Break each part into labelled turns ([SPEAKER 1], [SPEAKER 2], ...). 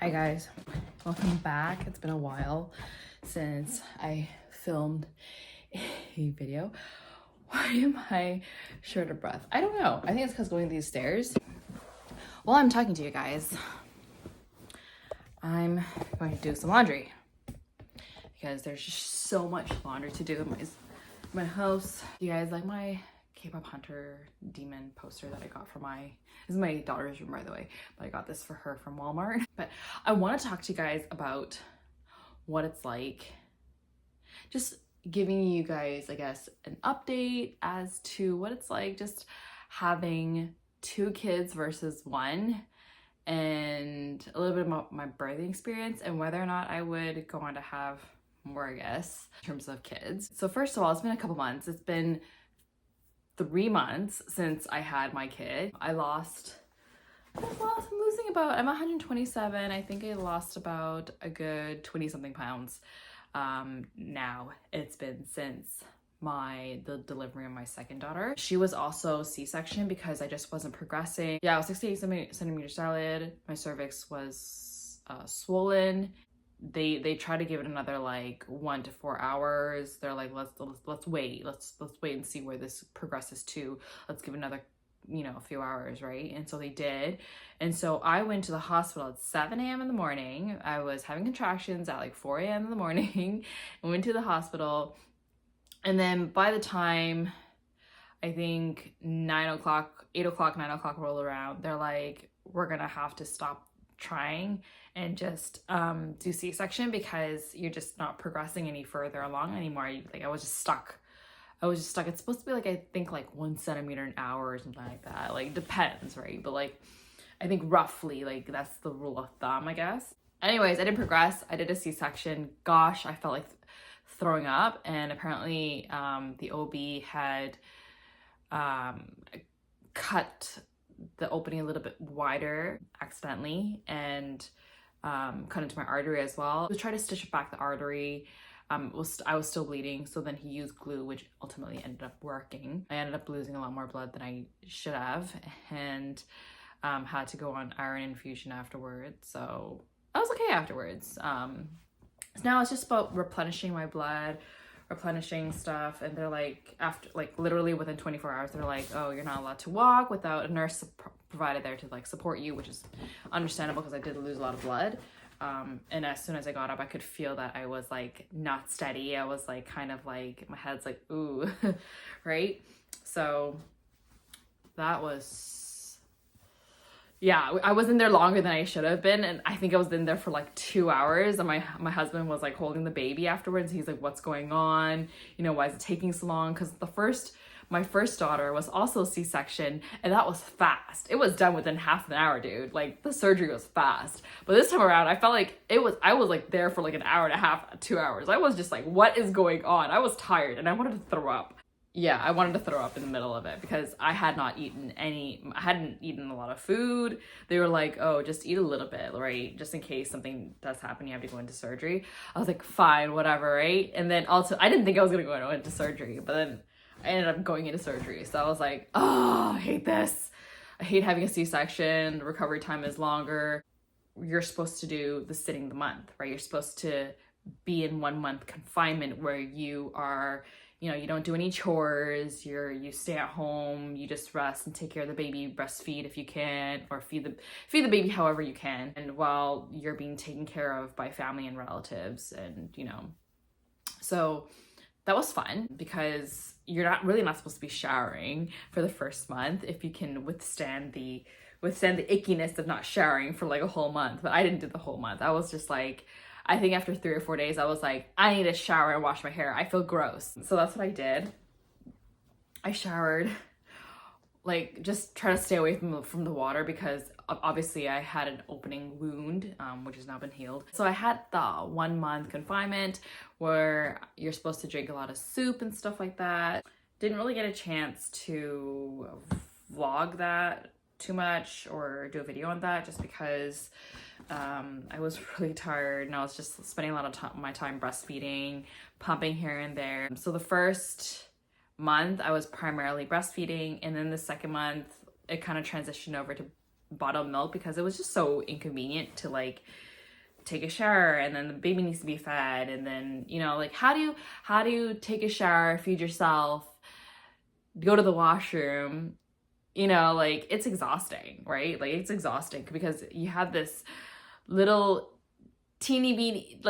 [SPEAKER 1] Hi guys, welcome back. It's been a while since I filmed a video. Why am I short of breath? I don't know. I think it's because going these stairs. While I'm talking to you guys, I'm going to do some laundry because there's just so much laundry to do in my house. You guys like my K-pop hunter demon poster that I got for this is my daughter's room, by the way, but I got this for her from Walmart. But I want to talk to you guys about what it's like, just giving you guys, I guess, an update as to what it's like just having 2 kids versus 1, and a little bit about my birthing experience and whether or not I would go on to have more, I guess, in terms of kids. So first of all, it's been a couple months. It's been 3 months since I had my kid. I'm losing about, I'm 127. I think I lost about a good 20 something pounds. Now it's been since the delivery of my second daughter. She was also C-section because I just wasn't progressing. Yeah, I was 68 centimeters dilated. My cervix was swollen. They try to give it another like 1 to 4 hours. They're like, let's wait. Let's wait and see where this progresses to. Let's give another, a few hours, right? And so they did. And so I went to the hospital at 7 a.m. in the morning. I was having contractions at like 4 a.m. in the morning. I went to the hospital. And then by the time I think 9 o'clock, 8 o'clock, 9 o'clock rolled around, they're like, we're gonna have to stop trying and just do C-section because you're just not progressing any further along anymore. I was just stuck. It's supposed to be like, I think like 1 centimeter an hour or something like that. Like, depends, right? But like, I think roughly like that's the rule of thumb, I guess. Anyways, I didn't progress. I did a C-section. Gosh, I felt like throwing up, and apparently the OB had cut the opening a little bit wider accidentally and cut into my artery as well. He was trying to stitch back the artery. I was still bleeding, so then he used glue, which ultimately ended up working. I ended up losing a lot more blood than I should have, and had to go on iron infusion afterwards. So I was okay afterwards. So now it's just about replenishing my blood, replenishing stuff, and they're like, after like literally within 24 hours, they're like, oh, you're not allowed to walk without a nurse provided there to like support you, which is understandable because I did lose a lot of blood. And as soon as I got up, I could feel that I was like not steady. I was like kind of like, my head's like, ooh, right? So that was, yeah, I was in there longer than I should have been, and I think I was in there for like 2 hours, and my husband was like holding the baby afterwards. He's like, what's going on? Why is it taking so long? Because my first daughter was also C-section, and that was fast. It was done within half an hour, dude. Like, the surgery was fast. But this time around, I felt like I was like there for like an hour and a half, 2 hours. I was just like, what is going on? I was tired and I wanted to throw up. Yeah, I wanted to throw up in the middle of it because I hadn't eaten a lot of food. They were like, oh, just eat a little bit, right? Just in case something does happen, you have to go into surgery. I was like, fine, whatever, right? And then also, I didn't think I was gonna go into surgery, but then I ended up going into surgery. So I was like, oh, I hate this. I hate having a C-section. The recovery time is longer. You're supposed to do the sitting the month, right? You're supposed to be in 1 month confinement where you are, you don't do any chores, you stay at home, you just rest and take care of the baby, breastfeed if you can, or feed the baby however you can, and while you're being taken care of by family and relatives. And so that was fun because you're not supposed to be showering for the first month if you can withstand the ickiness of not showering for like a whole month. But I didn't do the whole month. I was just like, I think after 3 or 4 days, I was like, I need to shower and wash my hair. I feel gross. So that's what I did. I showered, like, just try to stay away from the water because obviously I had an opening wound, which has now been healed. So I had the 1 month confinement where you're supposed to drink a lot of soup and stuff like that. Didn't really get a chance to vlog that too much or do a video on that just because I was really tired and I was just spending a lot of my time breastfeeding, pumping here and there. So the first month I was primarily breastfeeding, and then the second month it kind of transitioned over to bottled milk because it was just so inconvenient to like take a shower, and then the baby needs to be fed, and then, you know, like how do you take a shower, feed yourself, go to the washroom, you know, like it's exhausting, right? Like it's exhausting because you have this little teeny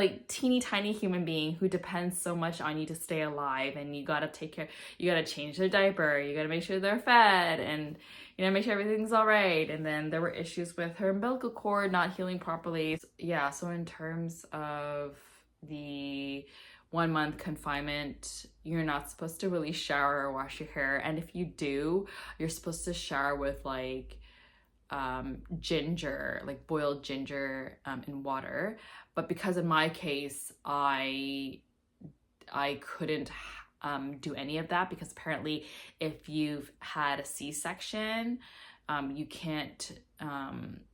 [SPEAKER 1] tiny human being who depends so much on you to stay alive, and you gotta take care, you gotta change their diaper, you gotta make sure they're fed, and you know, make sure everything's all right. And then there were issues with her umbilical cord not healing properly. Yeah, so in terms of the 1 month confinement, you're not supposed to really shower or wash your hair, and if you do, you're supposed to shower with like ginger, like boiled ginger in water. But because in my case I couldn't do any of that, because apparently if you've had a C-section, you can't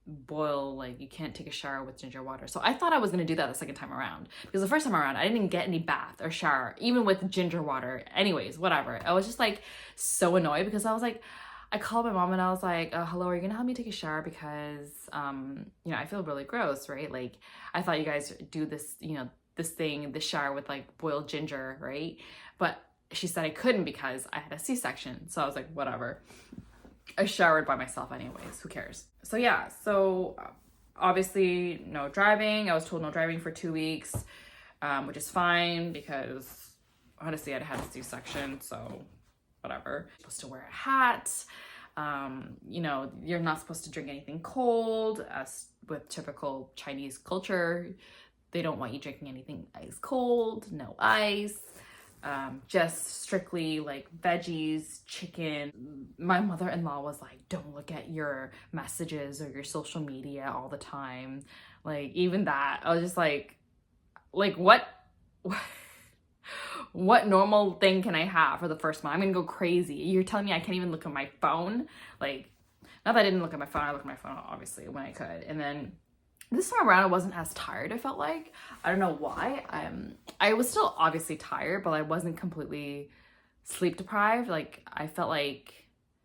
[SPEAKER 1] boil, like you can't take a shower with ginger water. So I thought I was going to do that the second time around, because the first time around I didn't even get any bath or shower even with ginger water. Anyways, whatever, I was just like so annoyed because I was like, I called my mom and I was like, hello, are you gonna help me take a shower? Because, you know, I feel really gross, right? Like, I thought you guys do this, you know, this thing, this shower with like boiled ginger, right? But she said I couldn't because I had a C-section. So I was like, whatever. I showered by myself anyways, who cares? So yeah, so obviously no driving. I was told no driving for 2 weeks, which is fine because honestly I'd had a C-section, so whatever. You're supposed to wear a hat. You know, you're not supposed to drink anything cold, as with typical Chinese culture. They don't want you drinking anything ice cold, no ice, just strictly like veggies, chicken. My mother-in-law was like, don't look at your messages or your social media all the time. Like even that, I was just like what? What normal thing can I have for the first month? I'm gonna go crazy. You're telling me I can't even look at my phone? Like, not that I didn't look at my phone, I looked at my phone obviously when I could. And then this time around I wasn't as tired, I felt like. I don't know why. I was still obviously tired, but I wasn't completely sleep deprived. Like I felt like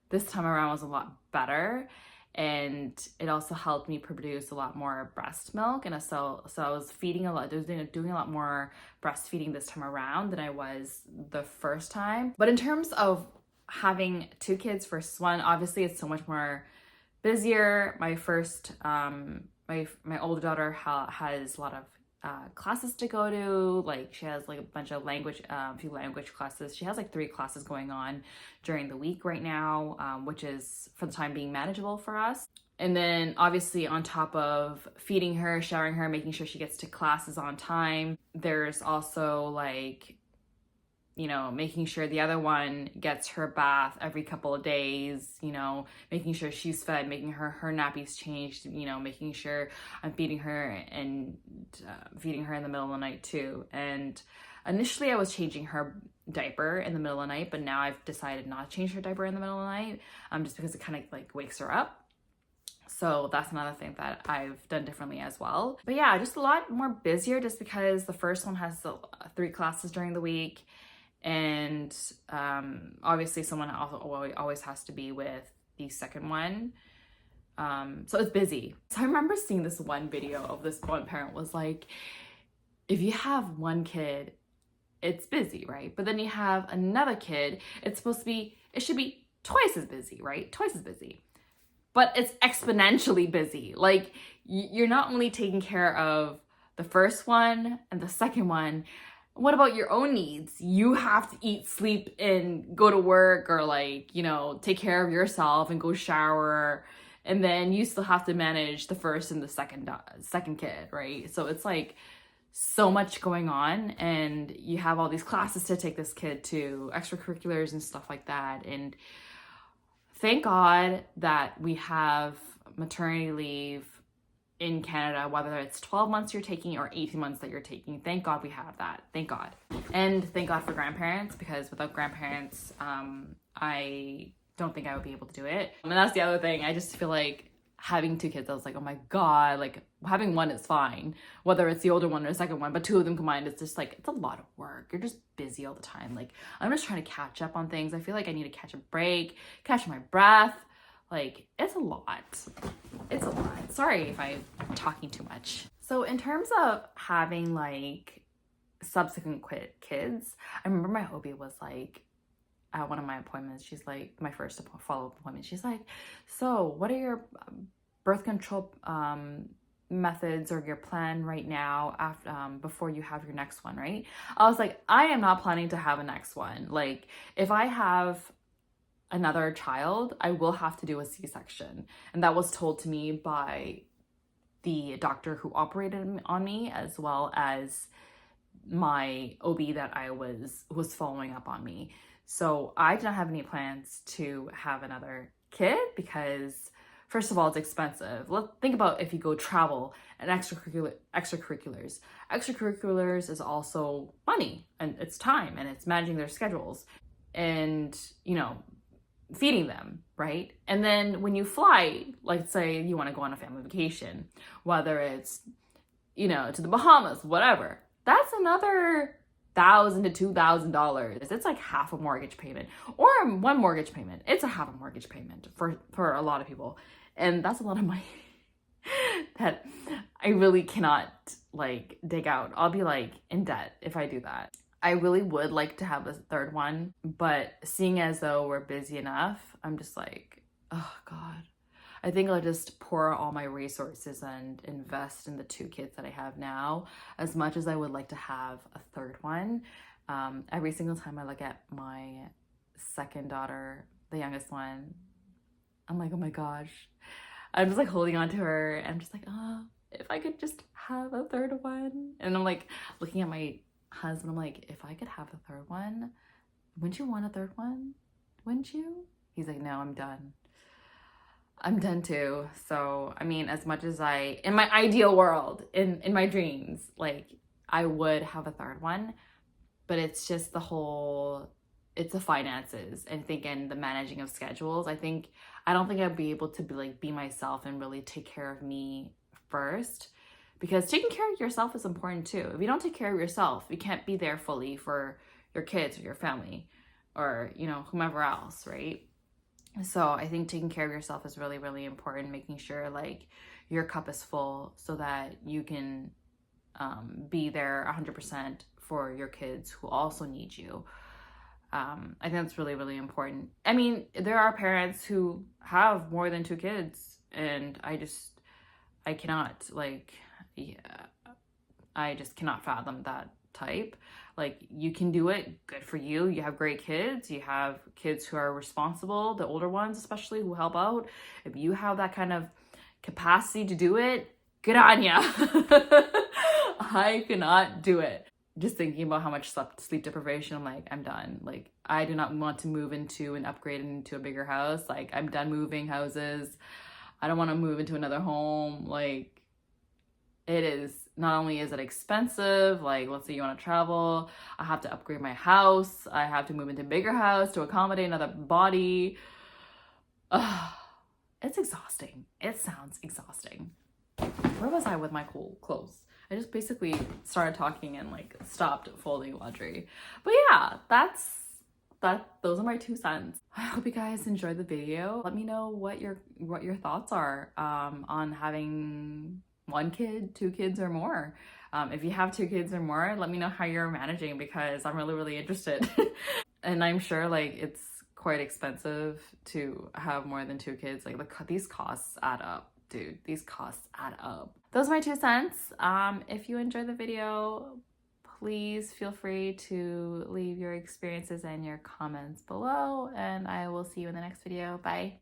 [SPEAKER 1] this time around was a lot better. And it also helped me produce a lot more breast milk, and so I was feeding a lot, doing a lot more breastfeeding this time around than I was the first time. But in terms of having 2 kids first one, obviously it's so much more busier. My first my older daughter has a lot of classes to go to. Like she has like a bunch of few language classes. She has like 3 classes going on during the week right now, which is for the time being manageable for us. And then obviously on top of feeding her, showering her, making sure she gets to classes on time, there's also like, you know, making sure the other one gets her bath every couple of days, you know, making sure she's fed, making her nappies changed, you know, making sure I'm feeding her and feeding her in the middle of the night too. And initially I was changing her diaper in the middle of the night, but now I've decided not to change her diaper in the middle of the night, just because it kind of like wakes her up. So that's another thing that I've done differently as well. But yeah, just a lot more busier just because the first one has 3 classes during the week. And obviously someone also always has to be with the second one. So it's busy. So I remember seeing this one video of this one parent was like, if you have 1 kid, it's busy, right? But then you have another kid, it should be twice as busy, right? Twice as busy. But it's exponentially busy. Like you're not only taking care of the first one and the second one, what about your own needs? You have to eat, sleep, and go to work, or like, you know, take care of yourself and go shower. And then you still have to manage the first and the second kid, right? So it's like so much going on, and you have all these classes to take this kid to, extracurriculars and stuff like that. And thank God that we have maternity leave in Canada, whether it's 12 months you're taking or 18 months that you're taking. Thank God we have that. Thank God. And thank God for grandparents, because without grandparents, I don't think I would be able to do it. And that's the other thing. I just feel like having 2 kids, I was like, oh my God, like having 1 is fine, whether it's the older one or the second one, but 2 of them combined, it's just like, it's a lot of work. You're just busy all the time. Like I'm just trying to catch up on things. I feel like I need to catch a break, catch my breath. Like it's a lot. it's a lot. Sorry if I'm talking too much. So in terms of having like subsequent kids, I remember my OB was like, at one of my appointments, she's like, my first follow-up appointment, she's like, so what are your birth control methods or your plan right now after before you have your next one, right? I was like, I am not planning to have a next one. Like, if I have another child, I will have to do a C-section. And that was told to me by the doctor who operated on me, as well as my OB that I was following up on me. So I did not have any plans to have another kid because, first of all, it's expensive. Think about if you go travel and extracurriculars. Extracurriculars is also money, and it's time, and it's managing their schedules, and you know, feeding them, right? And then when you fly, like say you want to go on a family vacation, whether it's, you know, to the Bahamas, whatever, that's another $1,000 to $2,000. It's like half a mortgage payment, or one mortgage payment. It's a half a mortgage payment for a lot of people, and that's a lot of money that I really cannot like dig out. I'll be like in debt if I do that. I really would like to have a third one, but seeing as though we're busy enough, I'm just like, oh God. I think I'll just pour all my resources and invest in the 2 kids that I have now, as much as I would like to have a third one. Every single time I look at my second daughter, the youngest one, I'm like, oh my gosh. I'm just like holding on to her, and I'm just like, oh, if I could just have a third one. And I'm like looking at my husband, I'm like, if I could have a third one, wouldn't you want a third one? Wouldn't you? He's like, no, I'm done. I'm done too. So, I mean, as much as in my ideal world, in my dreams, like I would have a third one, but it's just it's the finances and thinking the managing of schedules. I don't think I'd be able to be myself and really take care of me first, because taking care of yourself is important too. If you don't take care of yourself, you can't be there fully for your kids or your family or, you know, whomever else, right? So I think taking care of yourself is really, really important, making sure like your cup is full so that you can be there 100% for your kids who also need you. I think that's really, really important. I mean, there are parents who have more than 2 kids, and I cannot I just cannot fathom that type. Like, you can do it, good for you. You have great kids. You have kids who are responsible, the older ones especially, who help out. If you have that kind of capacity to do it, good on ya. I cannot do it. Just thinking about how much sleep deprivation, I'm like, I'm done. Like, I do not want to move into and upgrade into a bigger house. Like, I'm done moving houses. I don't want to move into another home. Like, it is, not only is it expensive, like let's say you want to travel, I have to upgrade my house, I have to move into a bigger house to accommodate another body. It's exhausting. It sounds exhausting. Where was I with my cool clothes? I just basically started talking and like stopped folding laundry. But yeah, those are my 2 cents. I hope you guys enjoyed the video. Let me know what your thoughts are on having 1 kid, 2 kids, or more. If you have 2 kids or more, let me know how you're managing, because I'm really, really interested. And I'm sure like it's quite expensive to have more than 2 kids. Like these costs add up, dude. These costs add up. Those are my 2 cents. If you enjoyed the video, please feel free to leave your experiences and your comments below, and I will see you in the next video. Bye.